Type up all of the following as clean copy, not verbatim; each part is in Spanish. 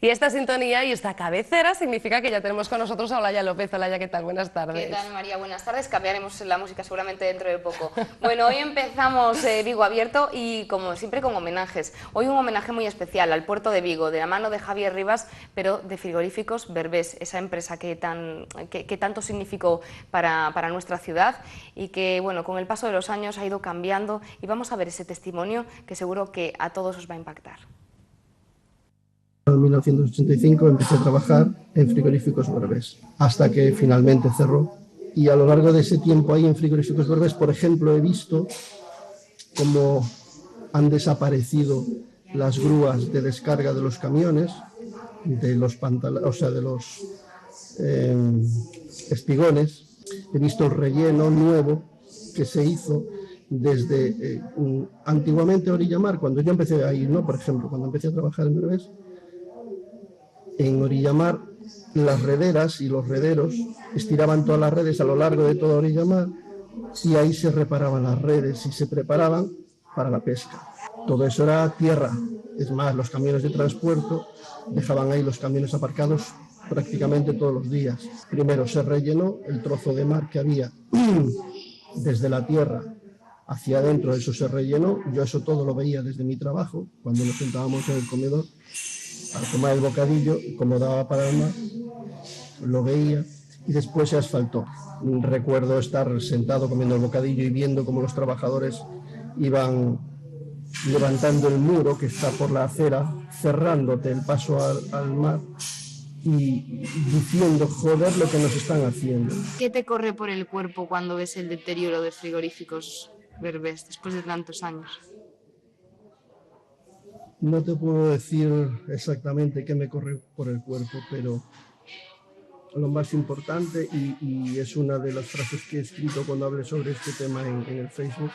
Y esta sintonía y esta cabecera significa que ya tenemos con nosotros a Olaya López. Olaya, ¿qué tal? Buenas tardes. ¿Qué tal, María? Buenas tardes. Cambiaremos la música seguramente dentro de poco. Bueno, hoy empezamos Vigo Abierto y como siempre con homenajes. Hoy un homenaje muy especial al puerto de Vigo, de la mano de Javier Rivas, pero de Frigoríficos Berbés, esa empresa que tanto significó para nuestra ciudad y que, bueno, con el paso de los años ha ido cambiando, y vamos a ver ese testimonio que seguro que a todos os va a impactar. En 1985 empecé a trabajar en Frigoríficos Berbés, hasta que finalmente cerró. Y a lo largo de ese tiempo ahí en Frigoríficos Berbés, por ejemplo, he visto cómo han desaparecido las grúas de descarga de los camiones, de los espigones. He visto el relleno nuevo que se hizo desde antiguamente Orillamar, cuando yo empecé ahí, ¿no? Por ejemplo, cuando empecé a trabajar en Berbés, en Orillamar, las rederas y los rederos estiraban todas las redes a lo largo de toda Orillamar y ahí se reparaban las redes y se preparaban para la pesca. Todo eso era tierra. Es más, los camiones de transporte dejaban ahí los camiones aparcados prácticamente todos los días. Primero se rellenó el trozo de mar que había desde la tierra hacia adentro, eso se rellenó. Yo eso todo lo veía desde mi trabajo, cuando nos sentábamos en el comedor a tomar el bocadillo, como daba para el mar, lo veía, y después se asfaltó. Recuerdo estar sentado comiendo el bocadillo y viendo cómo los trabajadores iban levantando el muro que está por la acera, cerrándote el paso al mar y diciendo, joder, lo que nos están haciendo. ¿Qué te corre por el cuerpo cuando ves el deterioro de Frigoríficos Berbés después de tantos años? No te puedo decir exactamente qué me corre por el cuerpo, pero lo más importante, y es una de las frases que he escrito cuando hablé sobre este tema en el Facebook,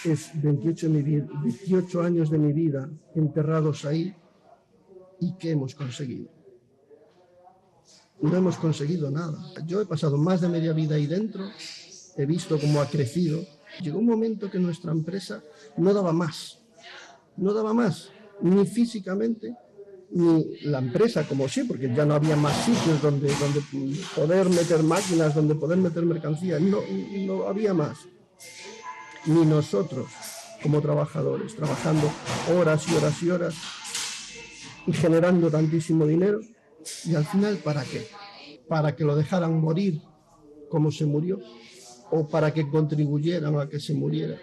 es 28 años de mi vida enterrados ahí, y ¿qué hemos conseguido? No hemos conseguido nada. Yo he pasado más de media vida ahí dentro, he visto cómo ha crecido. Llegó un momento que nuestra empresa no daba más, ni físicamente, ni la empresa como sí, porque ya no había más sitios donde poder meter máquinas, donde poder meter mercancía, no había más. Ni nosotros, como trabajadores, trabajando horas y horas y horas y generando tantísimo dinero, y al final, ¿para qué? ¿Para que lo dejaran morir como se murió? ¿O para que contribuyeran a que se muriera?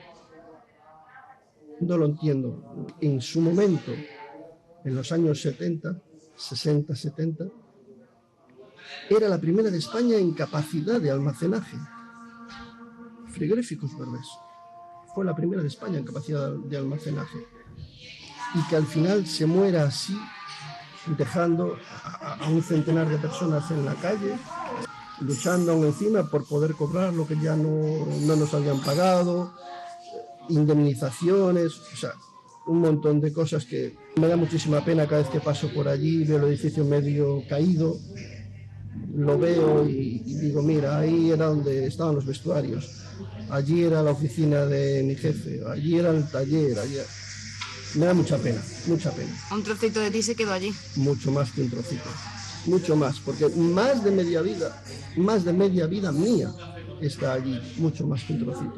No lo entiendo. En su momento, en los años 70, 60, 70, era la primera de España en capacidad de almacenaje. Frigoríficos Berbés fue la primera de España en capacidad de almacenaje. Y que al final se muera así, dejando a un centenar de personas en la calle, luchando aún encima por poder cobrar lo que ya no nos habían pagado, indemnizaciones, o sea, un montón de cosas que me da muchísima pena cada vez que paso por allí, veo el edificio medio caído, lo veo y digo, mira, ahí era donde estaban los vestuarios, allí era la oficina de mi jefe, allí era el taller, allí... Me da mucha pena, mucha pena. Un trocito de ti se quedó allí. Mucho más que un trocito, mucho más, porque más de media vida mía está allí, mucho más que un trocito.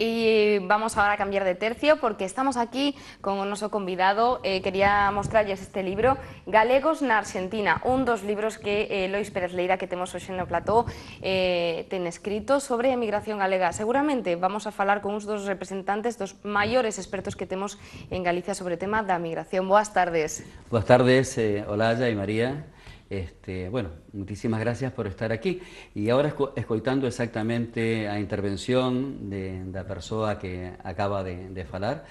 Y vamos ahora a cambiar de tercio porque estamos aquí con un noso convidado. Quería mostrarles este libro, Galegos na Argentina, un dos libros que Lois Pérez Leira, que temos hoxe no plató, ten escrito sobre a emigración galega. Seguramente vamos a falar con uns dos representantes dos maiores expertos que temos en Galicia sobre o tema da migración. Boas tardes. Buenas tardes, Olaya y María. Bueno, muchísimas gracias por estar aquí. Y ahora escoitando exactamente a intervención da persoa que acaba de falar,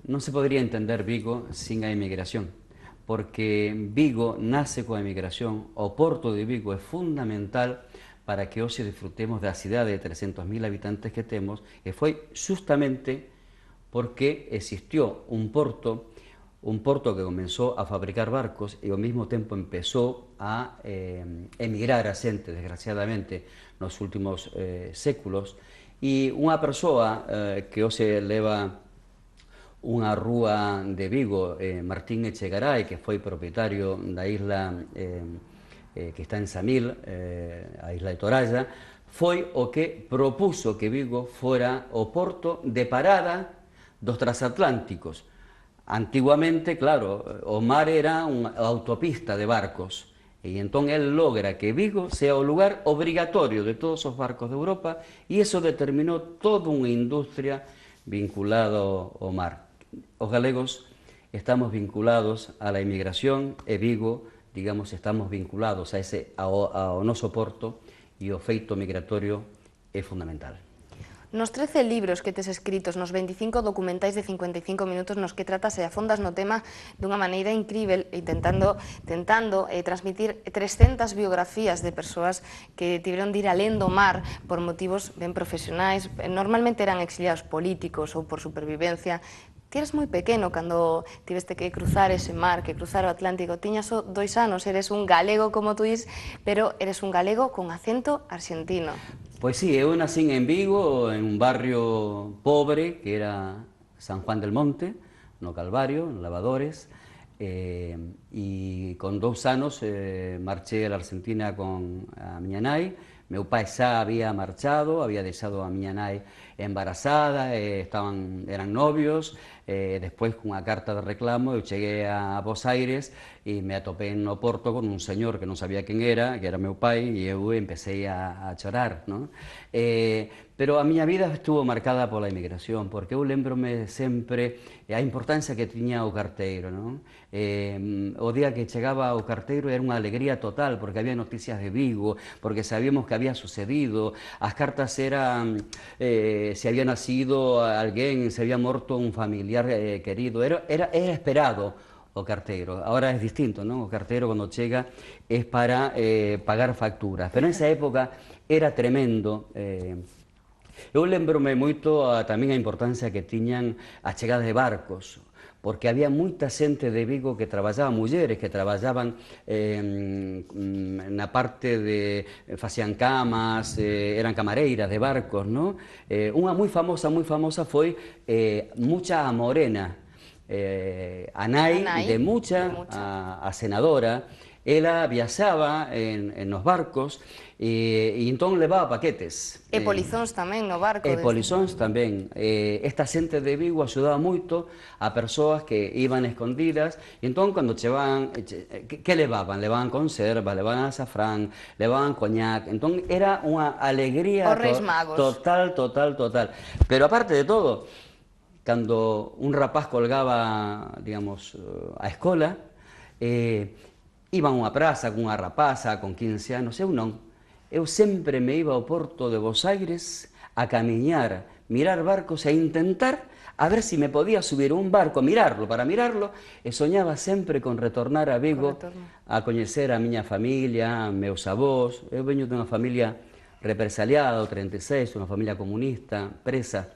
non se podría entender Vigo sin a emigración, porque Vigo nace coa emigración, o Porto de Vigo é fundamental para que hoxe disfrutemos da cidade de 300.000 habitantes que temos, e foi justamente porque existió un porto que comenzó a fabricar barcos y al mismo tiempo empezó a emigrar a xente, desgraciadamente, nos últimos séculos. Y unha persoa que hoxe leva unha rúa de Vigo, Martín Echegaray, que foi propietario da isla que está en Samil, a isla de Toralla, foi o que propuso que Vigo fora o porto de parada dos transatlánticos. Antiguamente, claro, o mar era unha autopista de barcos, e entón el logra que Vigo sea o lugar obrigatorio de todos os barcos de Europa, e iso determinou toda unha industria vinculada ao mar. Os galegos estamos vinculados a la inmigración e Vigo, digamos, estamos vinculados ao noso porto, e o feito migratorio é fundamental. Nos 13 libros que tes escritos, nos 25 documentais de 55 minutos nos que tratas e afondas no tema dunha maneira incrível, tentando transmitir 300 biografías de persoas que tiveron de ir alén do mar por motivos ben profesionais, normalmente eran exiliados políticos ou por supervivencia. Ti eres moi pequeno cando tiveste que cruzar ese mar, que cruzar o Atlántico. Tiñas só 2 anos, eres un galego como tú dis, pero eres un galego con acento argentino. Pois sí, eu nací en Vigo, en un barrio pobre, que era San Juan del Monte, no Calvario, en Lavadores, e con 2 anos marché a la Argentina con a miña nai. Meu pai xa había marchado, había deixado a miña nai embarazada, eran novios. Despois, cunha carta de reclamo, eu cheguei a Bos Aires e me atopei no porto con un señor que non sabía quen era, que era meu pai, e eu empecé a chorar, non? Pero a miña vida estuvo marcada pola emigración, porque eu lembrome sempre a importancia que tiña o carteiro, non? O día que chegaba o carteiro era unha alegría total, porque había noticias de Vigo, porque sabíamos que había sucedido, as cartas eran se había nacido alguén, se había morto un familiar querido, era esperado o carteiro. Ahora es distinto, non? O carteiro cando chega é para pagar facturas, pero en esa época era tremendo. Eu lembrome moito tamén a importancia que tiñan a chegada de barcos, porque había moita xente de Vigo que traballaba, mulleres que traballaban na parte de, facían camas, eran camareiras de barcos, non? Unha moi famosa foi Mucha Morena, a nai de Mucha, a senadora. Ela viaxaba nos barcos e entón levaba paquetes. E polizóns tamén no barco. E polizóns tamén. Esta xente de Vigo axudaba moito a persoas que iban escondidas, e entón, cando chegaban, que levaban? Levaban conserva, levaban azafrán, levaban coñac, entón era unha alegría total. Pero aparte de todo, cando un rapaz colgaba, digamos, a escola, iban a unha praza cunha rapaza con 15 anos, eu non. Eu sempre me iba ao porto de Bos Aires a camiñar, mirar barcos e intentar a ver se me podía subir un barco, para mirarlo, e soñaba sempre con retornar a Vigo a coñecer a miña familia, meus avós. Eu veño dunha familia represaliada, o 36, unha familia comunista, presa.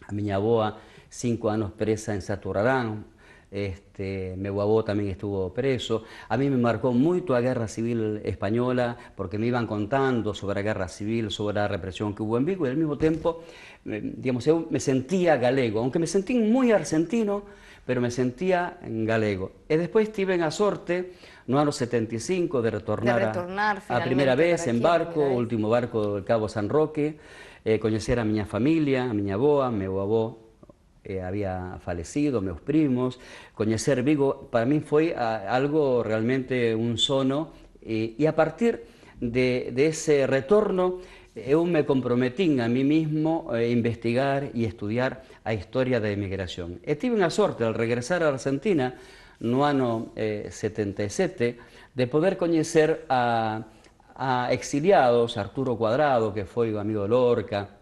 A miña avoa, 5 anos presa en Saturarán. Meu avó tamén estuvo preso. A mí me marcou moito a Guerra Civil Española, porque me iban contando sobre a Guerra Civil, sobre a represión que hubo en Vigo, e ao mesmo tempo, digamos, eu me sentía galego, aunque me sentín moi argentino, pero me sentía galego. E despois tive a sorte, no ano 75, de retornar a primeira vez en barco, o último barco del Cabo San Roque, coñecer a miña familia, a miña avoa, meu avó había falecido, meus primos. Coñecer Vigo para mí foi algo realmente un sono, e a partir de ese retorno eu me comprometín a mí mismo a investigar e estudiar a historia da emigración. E tive a sorte, al regresar a Argentina no ano 77, de poder coñecer a exiliados, Arturo Cuadrado, que foi o amigo de Lorca,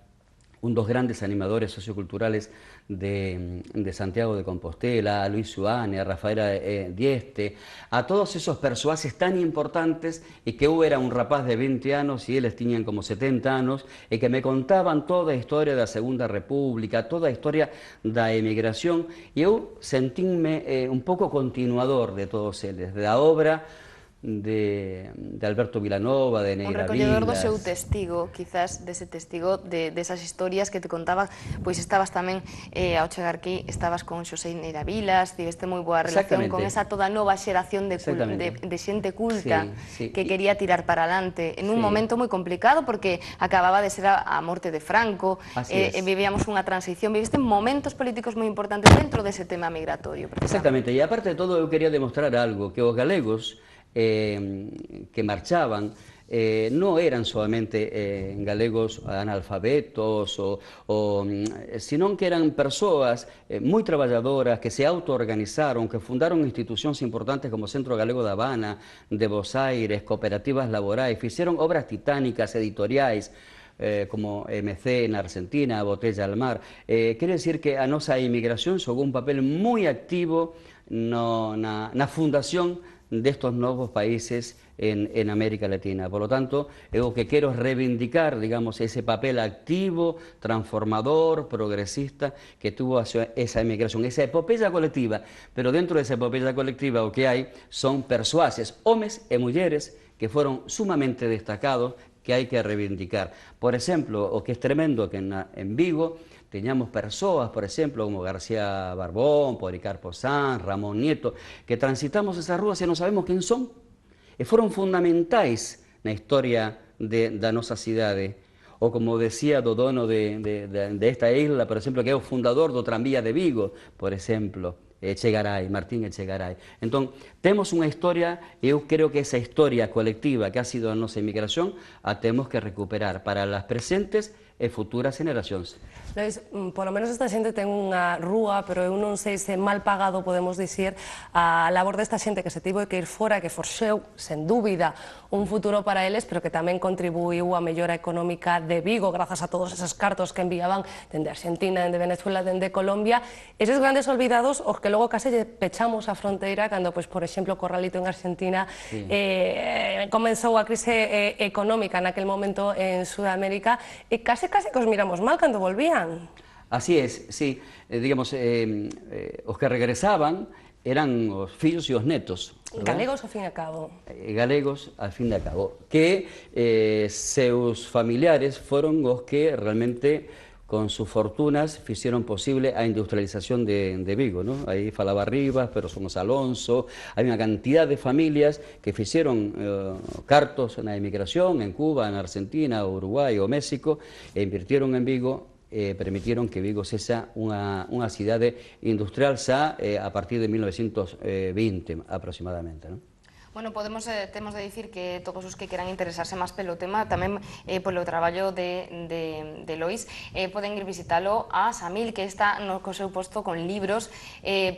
un dos grandes animadores socioculturales de Santiago de Compostela, a Luis Suane, a Rafaela Dieste, a todos esos persoaces tan importantes, e que eu era un rapaz de 20 anos e eles tiñan como 70 anos, e que me contaban toda a historia da Segunda República, toda a historia da emigración, e eu sentínme un pouco continuador de todos eles, da obra de Alberto Vilanova, de Neira Un recolledor do Vilas. seu testigo, quizás dese testigo desas historias que te contaba, pois estabas tamén ao chegar aquí, estabas con Xosé Neira Vilas, tiveste moi boa relación con esa toda nova xeración de xente culta que quería tirar para adelante en un momento moi complicado porque acababa de ser a morte de Franco, vivíamos unha transición, viviste momentos políticos moi importantes dentro dese tema migratorio. Exactamente, e aparte de todo eu quería demostrar algo, que os galegos que marchaban no eran solamente galegos analfabetos, sino que eran persoas moi traballadoras que se autoorganizaron, que fundaron institucións importantes como Centro Galego da Habana, de Bos Aires, cooperativas laborais, fixeron obras titánicas editoriais, como MC na Argentina, Botella al Mar. Quere decir que a nosa inmigración xogou un papel moi activo na fundación destos novos países en América Latina. Por lo tanto, eu que quero reivindicar, digamos, ese papel activo, transformador, progresista que tuvo esa emigración, esa epopeya colectiva. Pero dentro desa epopeya colectiva o que hai son persoaxes, homes e mulleres que foron sumamente destacados que hai que reivindicar. Por exemplo, o que é tremendo que en Vigo teñamos persoas, por exemplo, como García Barbón, Policarpo Sanz, Ramón Nieto, que transitamos esas rúas e non sabemos quen son. E foron fundamentais na historia da nosa cidade. Ou como decía do dono de esta isla, por exemplo, que é o fundador do tranvía de Vigo, por exemplo, Echegaray, Martín Echegaray. Entón, temos unha historia, e eu creo que esa historia colectiva que ha sido a nosa inmigración a temos que recuperar para as presentes e futuras generacións. Lois, polo menos esta xente ten unha rúa, pero eu non sei se mal pagado podemos dicir a labor desta xente que se tivo que ir fora, que forxeu, sen dúbida, un futuro para eles, pero que tamén contribuiu á mellora económica de Vigo, grazas a todos esos cartos que enviaban dende Argentina, dende Venezuela, dende Colombia, eses grandes olvidados os que logo case pechamos a fronteira cando, por exemplo, Corralito en Argentina comenzou a crise económica naquel momento en Sudamérica e case que os miramos mal cando volvían. Así es, sí. Digamos, os que regresaban eran os fillos e os netos. Galegos, ao fin e a cabo. Galegos, al fin e a cabo. Que seus familiares foron os que realmente con sus fortunas fixeron posible a industrialización de Vigo, ¿no? Aí falaba Rivas, pero son os Alonso, hai unha cantidad de familias que fixeron cartos na emigración en Cuba, en Argentina, Uruguai ou México, e invirtieron en Vigo, permitieron que Vigo sexa unha cidade industrial xa a partir de 1920 aproximadamente, ¿no? Bueno, temos de dicir que todos os que queran interesarse máis pelo tema, tamén polo traballo de Lois, poden ir visitalo a Samil, que está no seu posto con libros,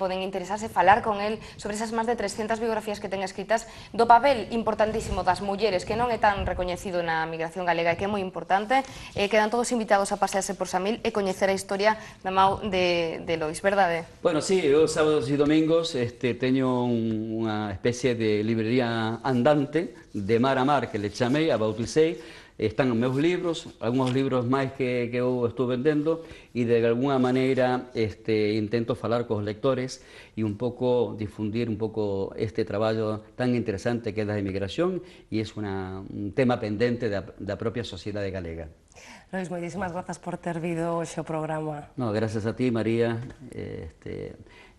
poden interesarse, falar con el sobre esas máis de 300 biografías que ten escritas do papel importantísimo das mulleres, que non é tan recoñecido na migración galega e que é moi importante. Quedan todos invitados a pasearse por Samil e coñecer a historia da mau de Lois, verdade? Bueno, sí, eu sábados e domingos teño unha especie de librería andante de mar a mar que le chamei, a bauticei. Están os meus libros, algúns libros máis que eu estou vendendo e de alguna maneira intento falar cos lectores e un pouco difundir un pouco este traballo tan interesante que é da emigración e é un tema pendente da propia sociedade galega. Lois, moitísimas grazas por ter vido hoxe o programa. No, gracias a ti, María, e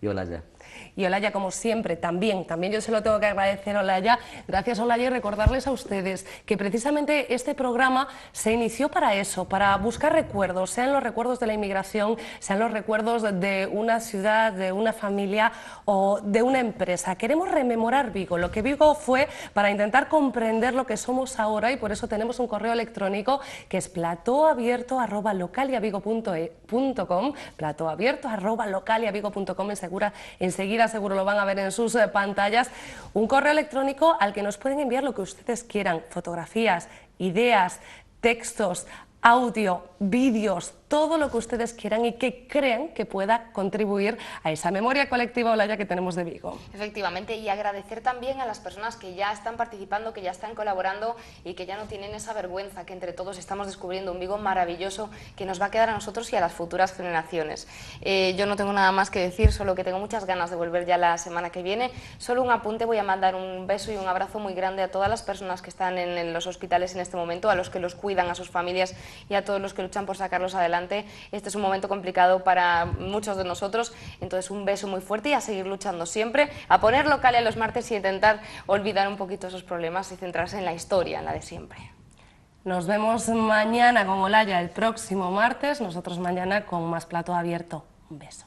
Olaya. Y Olaya, como siempre, también yo se lo tengo que agradecer a Olaya. Gracias, Olaya, y recordarles a ustedes que precisamente este programa se inició para eso, para buscar recuerdos, sean los recuerdos de la inmigración, sean los recuerdos de una ciudad, de una familia o de una empresa. Queremos rememorar Vigo, lo que Vigo fue, para intentar comprender lo que somos ahora, y por eso tenemos un correo electrónico que es platoabierto@localiavigo.com, platoabierto@localiavigo.com. Enseguida seguro lo van a ver en sus pantallas, un correo electrónico al que nos pueden enviar lo que ustedes quieran, fotografías, ideas, textos, audio, vídeos, todo lo que ustedes quieran y que crean que pueda contribuir a esa memoria colectiva, Olaya, que tenemos de Vigo. Efectivamente, y agradecer también a las personas que ya están participando, que ya están colaborando y que ya no tienen esa vergüenza, que entre todos estamos descubriendo un Vigo maravilloso que nos va a quedar a nosotros y a las futuras generaciones. Yo no tengo nada más que decir, solo que tengo muchas ganas de volver ya la semana que viene. Solo un apunte, voy a mandar un beso y un abrazo muy grande a todas las personas que están en los hospitales en este momento, a los que los cuidan, a sus familias y a todos los que luchan por sacarlos adelante. Este es un momento complicado para muchos de nosotros, entonces un beso muy fuerte y a seguir luchando siempre, a poner local en los martes y intentar olvidar un poquito esos problemas y centrarse en la historia, en la de siempre. Nos vemos mañana con Olaya el próximo martes, nosotros mañana con más plato abierto. Un beso.